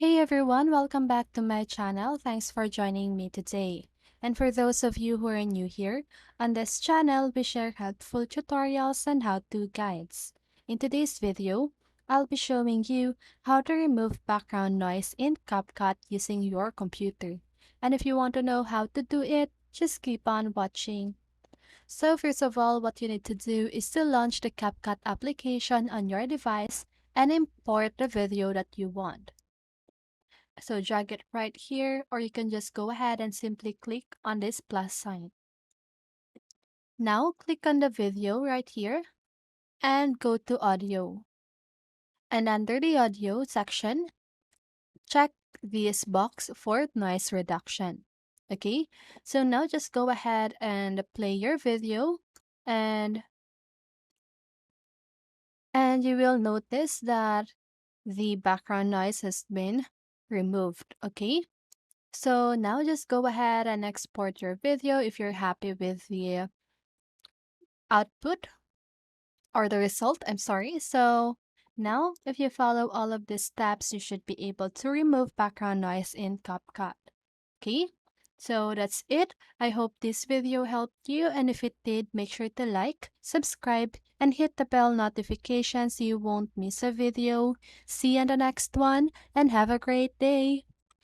Hey everyone, welcome back to my channel. Thanks for joining me today. And for those of you who are new here, on this channel we share helpful tutorials and how-to guides. In today's video, I'll be showing you how to remove background noise in CapCut using your computer. And if you want to know how to do it, just keep on watching. So first of all, what you need to do is to launch the CapCut application on your device and import the video that you want. So drag it right here, or you can just go ahead and simply click on this plus sign. Now click on the video right here and go to audio. And under the audio section, check this box for noise reduction. Okay, so now just go ahead and play your video and you will notice that the background noise has been removed. Okay, so now just go ahead and export your video if you're happy with the output or the result. I'm sorry. So now if you follow all of these steps, you should be able to remove background noise in CapCut. Okay, so that's it. I hope this video helped you, and if it did, make sure to like, subscribe, and hit the bell notification so you won't miss a video. See you in the next one, and have a great day.